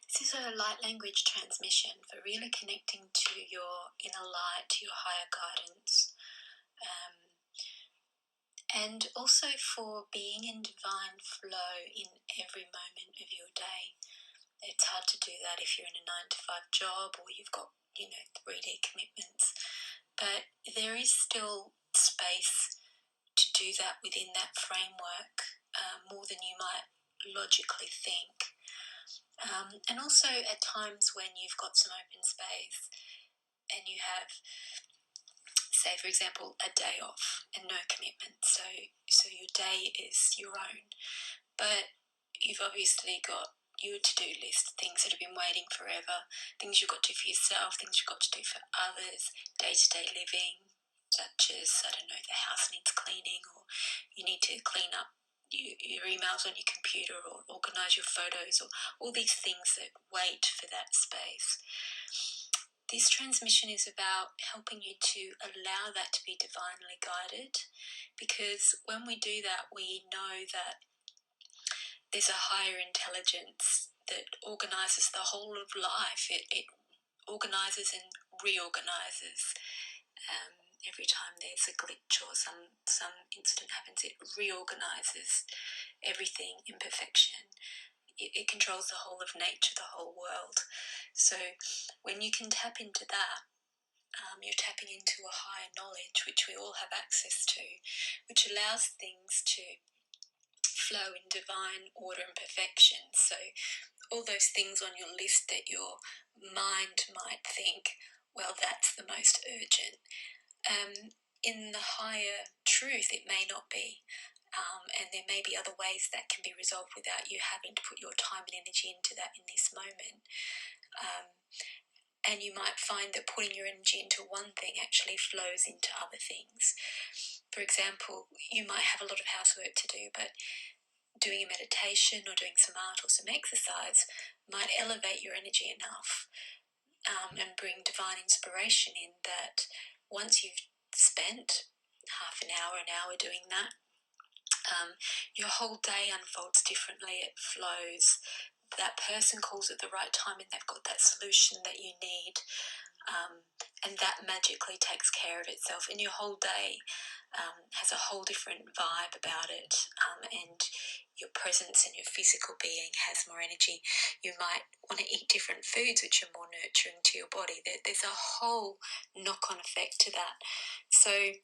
This is a light language transmission for really connecting to your inner light, to your higher guidance, and also for being in divine flow in every moment of your day. It's hard to do that if you're in a 9-to-5 job or you've got, 3D commitments, but there is still space to do that within that framework, more than you might logically think. And also at times when you've got some open space and you have, say for example, a day off and no commitment, so your day is your own, but you've obviously got your to-do list, things that have been waiting forever, things you've got to do for yourself, things you've got to do for others, day-to-day living, such as, I don't know, the house needs cleaning, or you need to clean up your emails on your computer, or organise your photos, or all these things that wait for that space. This transmission is about helping you to allow that to be divinely guided, because when we do that, we know that there's a higher intelligence that organises the whole of life. It organises and reorganises. Every time there's a glitch or some incident happens, it reorganises everything in perfection. It controls the whole of nature, the whole world. So when you can tap into that, you're tapping into a higher knowledge, which we all have access to, which allows things to flow in divine order and perfection. So all those things on your list that your mind might think, well, that's the most urgent. In the higher truth, it may not be. And there may be other ways that can be resolved without you having to put your time and energy into that in this moment. And you might find that putting your energy into one thing actually flows into other things. For example, you might have a lot of housework to do, but doing a meditation or doing some art or some exercise might elevate your energy enough and bring divine inspiration in that once you've spent half an hour doing that, your whole day unfolds differently. It flows. That person calls at the right time and they've got that solution that you need, and that magically takes care of itself, and your whole day has a whole different vibe about it, and your presence and your physical being has more energy. You might want to eat different foods which are more nurturing to your body. There's a whole knock-on effect to that. So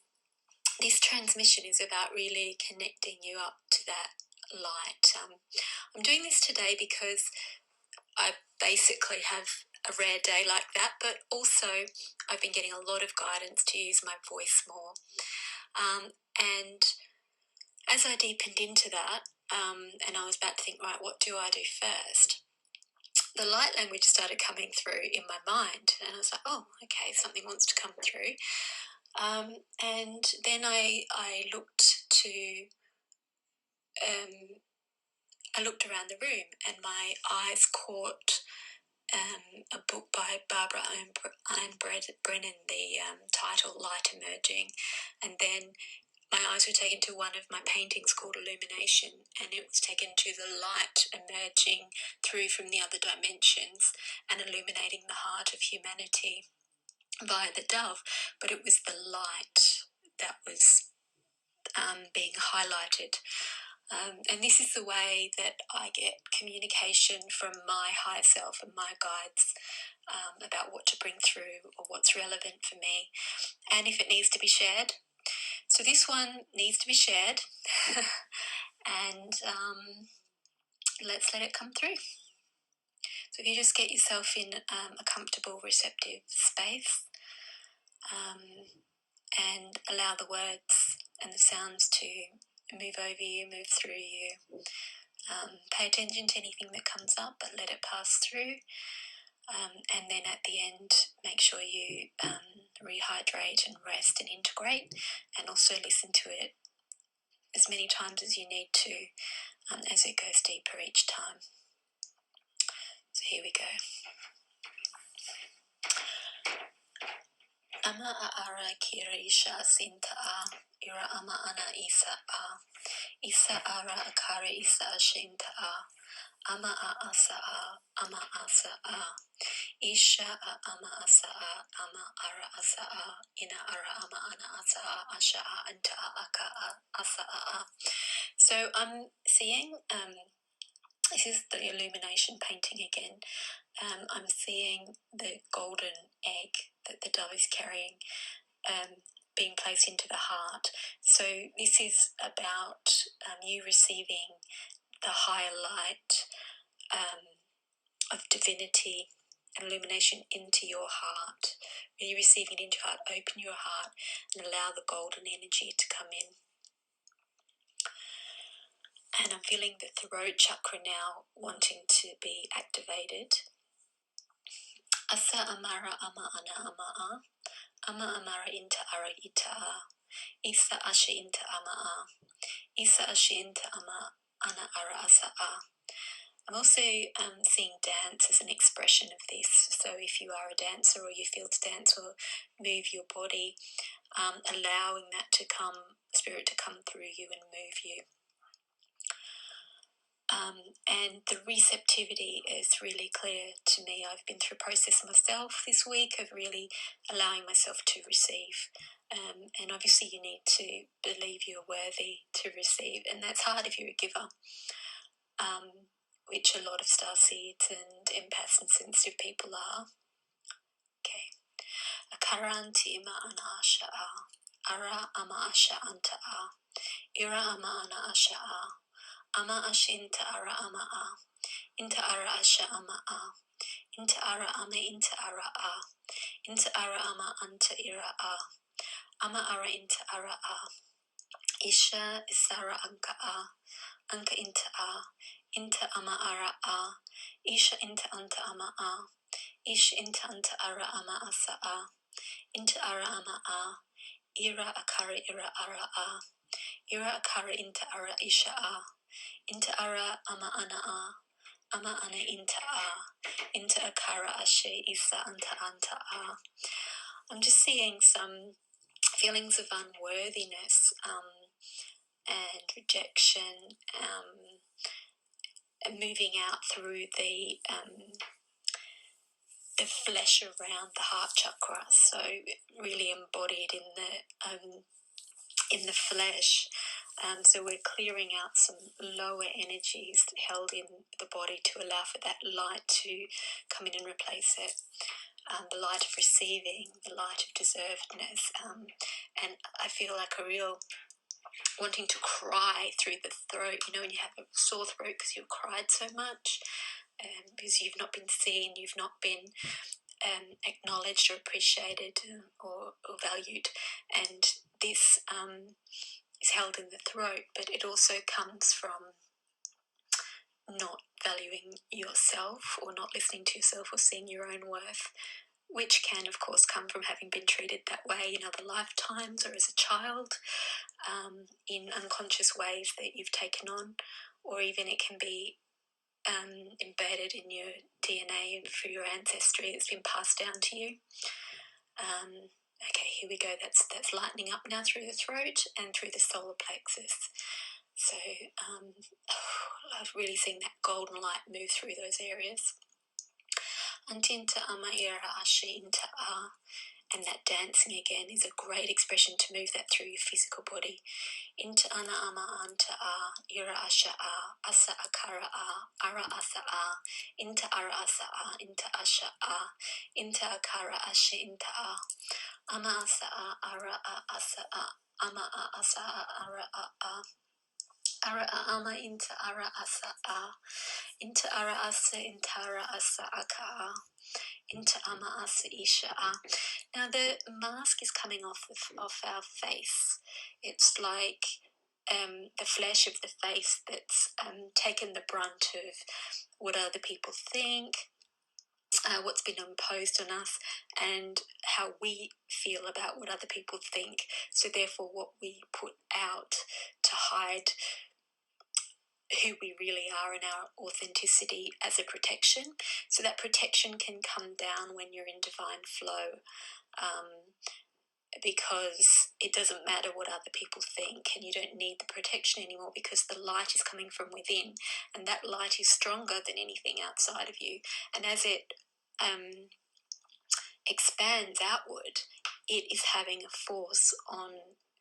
this transmission is about really connecting you up to that light. I'm doing this today because I basically have a rare day like that, but also I've been getting a lot of guidance to use my voice more. And as I deepened into that, and I was about to think, right, what do I do first? The light language started coming through in my mind, and I was like, oh, okay, something wants to come through. And then I looked to, I looked around the room, and my eyes caught a book by Barbara Brennan, the title Light Emerging, and then my eyes were taken to one of my paintings called Illumination, and it was taken to the light emerging through from the other dimensions and illuminating the heart of humanity via the dove, but it was the light that was being highlighted. And this is the way that I get communication from my higher self and my guides about what to bring through or what's relevant for me, and if it needs to be shared. So this one needs to be shared, and let's let it come through. So if you just get yourself in a comfortable, receptive space, and allow the words and the sounds to move over you, move through you. Pay attention to anything that comes up, but let it pass through. And then at the end, make sure you rehydrate and rest and integrate, and also listen to it as many times as you need to as it goes deeper each time. So here we go. Ama aara kira isha sinta a, ira ama ana isa a, isa ara akara isa ashinta a, ama a asa a, ama asa a. Isha a ama asa a, ama ara asa a, ina ara ama ana asa a, asha a, anta a, aka a, asa a. So I'm seeing, this is the illumination painting again. I'm seeing the golden egg that the dove is carrying being placed into the heart. So this is about you receiving the higher light of divinity and illumination into your heart. When you receive it into your heart, open your heart and allow the golden energy to come in. And I'm feeling the throat chakra now wanting to be activated. Asa amara ama ana ama a. Ama amara inta ara ita a. Isa asha inta ama a. Isa asha inta ama ana ara asa a. I'm also seeing dance as an expression of this. So if you are a dancer or you feel to dance or move your body, allowing that to come, spirit to come through you and move you. And the receptivity is really clear to me. I've been through a process myself this week of really allowing myself to receive. And obviously you need to believe you're worthy to receive. And that's hard if you're a giver, which a lot of starseeds and empaths and sensitive people are. Okay. Akaranti ima ana asha a. Ara ama asha anta a. Ira ama ana asha a. Ama asha inta ara ama a. Inta ara asha ama a. Inta ara ama inta ara a. Inta ara ama anta ira a. Ama ara inta ara a. Isha isara anka a. Anka inta a. Inta ama ara a. Isha inta anta ama a. Isha inta anta ara ama asa a. Inta ara ama a. Ira akara ira ara a. Ira akara inta ara isha a. Inta ara ama ana a. Ama ana inta a. Inta akara ashe isa anta anta a. I'm just seeing some feelings of unworthiness and rejection moving out through the flesh around the heart chakra. So really embodied in the flesh. So we're clearing out some lower energies held in the body to allow for that light to come in and replace it. The light of receiving, the light of deservedness. And I feel like a real wanting to cry through the throat, when you have a sore throat because you've cried so much, because you've not been seen, you've not been acknowledged or appreciated or valued. And this is held in the throat, but it also comes from not valuing yourself or not listening to yourself or seeing your own worth, which can, of course, come from having been treated that way in other lifetimes or as a child, in unconscious ways that you've taken on, or even it can be embedded in your DNA and through your ancestry. It's been passed down to you. Okay, here we go. That's lightening up now through the throat and through the solar plexus. So I've really seen that golden light move through those areas. Antinta ama ira ashi inta a. And that dancing again is a great expression to move that through your physical body. Inta ana ama anta a, ira asha a, asa akara a, ara asa a, inta ara asa a, inta asha a, inta akara asha inta a, ama asa a, ara a asa a, ama a asa a, ara a. Ara a ama inta ara asa a, inta ara asa intara asa aka a. Into ama asa isha a. Now the mask is coming off our face. It's like the flesh of the face that's taken the brunt of what other people think, what's been imposed on us, and how we feel about what other people think. So therefore what we put out to hide who we really are and our authenticity as a protection. So that protection can come down when you're in divine flow, because it doesn't matter what other people think, and you don't need the protection anymore because the light is coming from within, and that light is stronger than anything outside of you. And as it expands outward, it is having a force on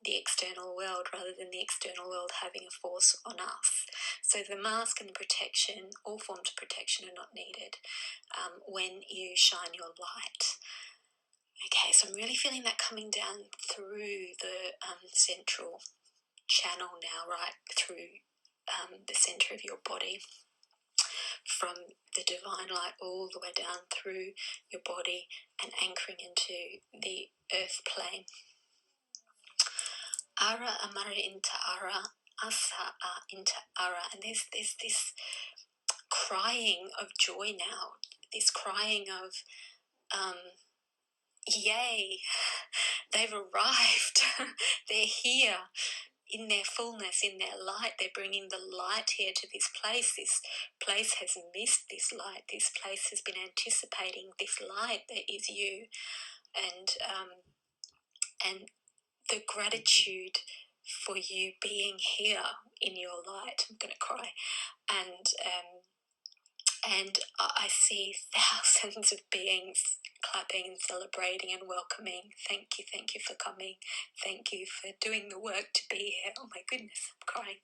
the external world rather than the external world having a force on us. So the mask and the protection, all forms of protection, are not needed when you shine your light. Okay, so I'm really feeling that coming down through the central channel now, right through the centre of your body, from the divine light all the way down through your body and anchoring into the earth plane. Ara amara into ara, asa into ara. And there's this crying of joy now, this crying of yay, they've arrived, they're here in their fullness, in their light. They're bringing the light here to this place. This place has missed this light. This place has been anticipating this light that is you, and the gratitude for you being here in your light. I'm going to cry. And I see thousands of beings clapping and celebrating and welcoming. Thank you for coming. Thank you for doing the work to be here. Oh my goodness, I'm crying.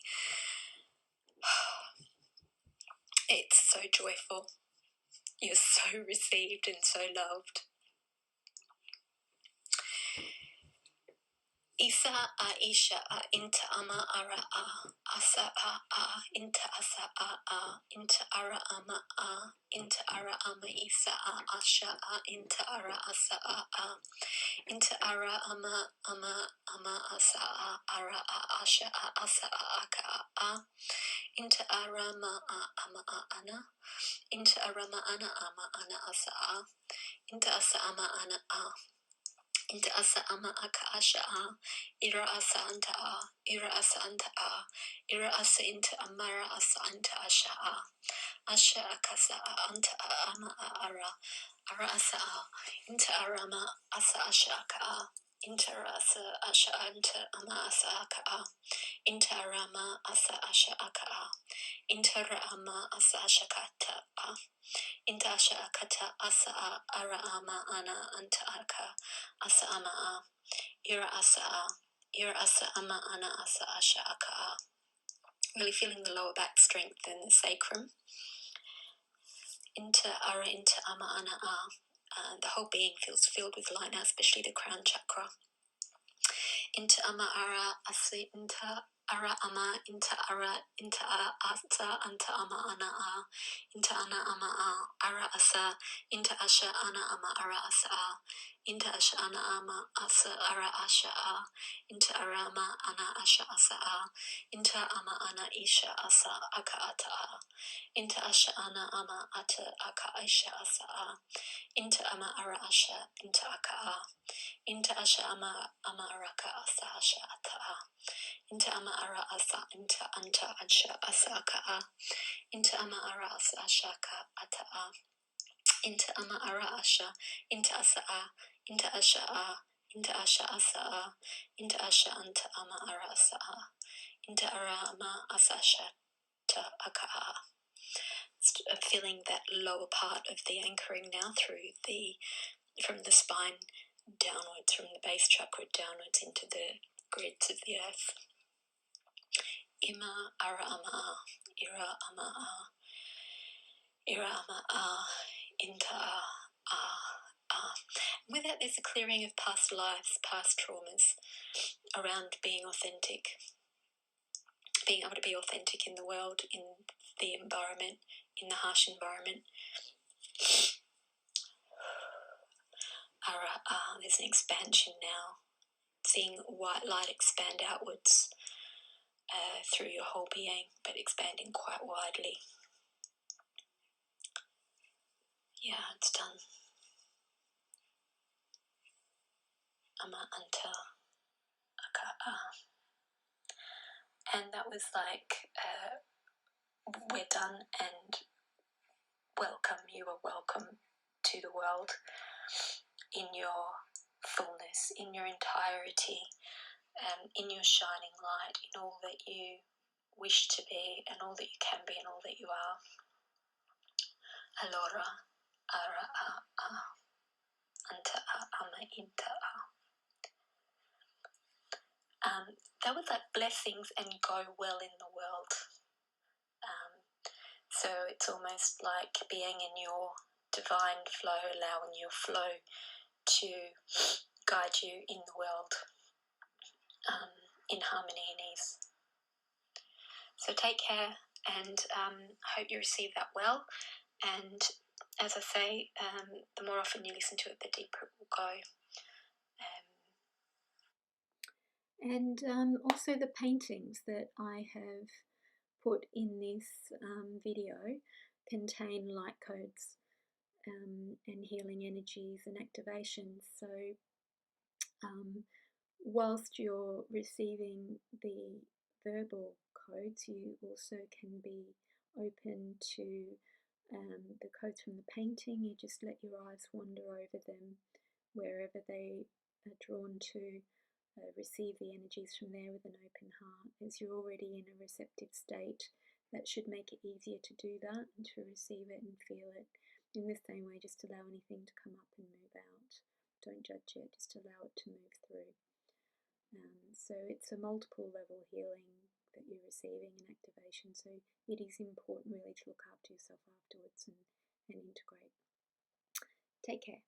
It's so joyful. You're so received and so loved. Isa a isha a inta ama ara a asa a inta asa a inta ara ama a inta ara ama isa a asha a inta ara asa a inta ara ama asa a ara a asha a asa a aka a inta ara ma a ama a ana inta ara ma ana ama ana asa a inta asa ama ana a inta asa ama aka asha a ira asa anta a ira asa anta a ira asa inta amara asa anta asha a asha akasa a anta a ama a ara asa a inta arama asa asha aka a inta asa asha anta ama asa aka a inta arama asa asha aka a inta rama asa asha kata a inta asha akata asa a ara ama ana anta aka asa ama a ira asa ama ana asa asha aka a. Really feeling the lower back strength and the sacrum. Inta ara inta ama ana a. The whole being feels filled with light now, especially the crown chakra. Inta ama ara asa inta ara ama inta ara inta asa anta ama ana a inta ana ama a ara asa inta asha ana ama ara asa a inta asha ana ama asa ara asha a inta ara ama ana asha asa a inta ama ana isha asa aka ata a inta asha ana ama ata aka isha asa a inta ama ara asha inta aka a inta asha ama araka asa asha ata a inta ama ara asa inta anta asha asa aka a inta ama ara asa asha ka ata a inta ama ara asha inta asa a inta asha a inta asha asa a inta asha anta ama ara asa a inta ara ama asa asha ta aka a. I'm feeling that lower part of the anchoring now from the spine downwards, from the base chakra downwards into the grids of the earth. Ima ara ama a, ira ama a, ira ama a, inta a. With that, there's a clearing of past lives, past traumas around being authentic, being able to be authentic in the world, in the environment, in the harsh environment. There's an expansion now, seeing white light expand outwards through your whole being, but expanding quite widely. Yeah, it's done. Ama anta aka a. And that was like, we're done and welcome. You are welcome to the world in your fullness, in your entirety, in your shining light, in all that you wish to be and all that you can be and all that you are. Alora, ara a a, anta a ama inta a. That would like blessings and go well in the world. So it's almost like being in your divine flow, allowing your flow to guide you in the world, in harmony and ease. So take care, and I hope you receive that well. And as I say, the more often you listen to it, the deeper it will go. And also the paintings that I have put in this video contain light codes and healing energies and activations. So whilst you're receiving the verbal codes, you also can be open to the codes from the painting. You just let your eyes wander over them wherever they are drawn to. Receive the energies from there with an open heart. As you're already in a receptive state, that should make it easier to do that and to receive it and feel it. In the same way, just allow anything to come up and move out. Don't judge it, just allow it to move through. So it's a multiple level healing that you're receiving and activation. So it is important really to look after yourself afterwards and integrate. Take care.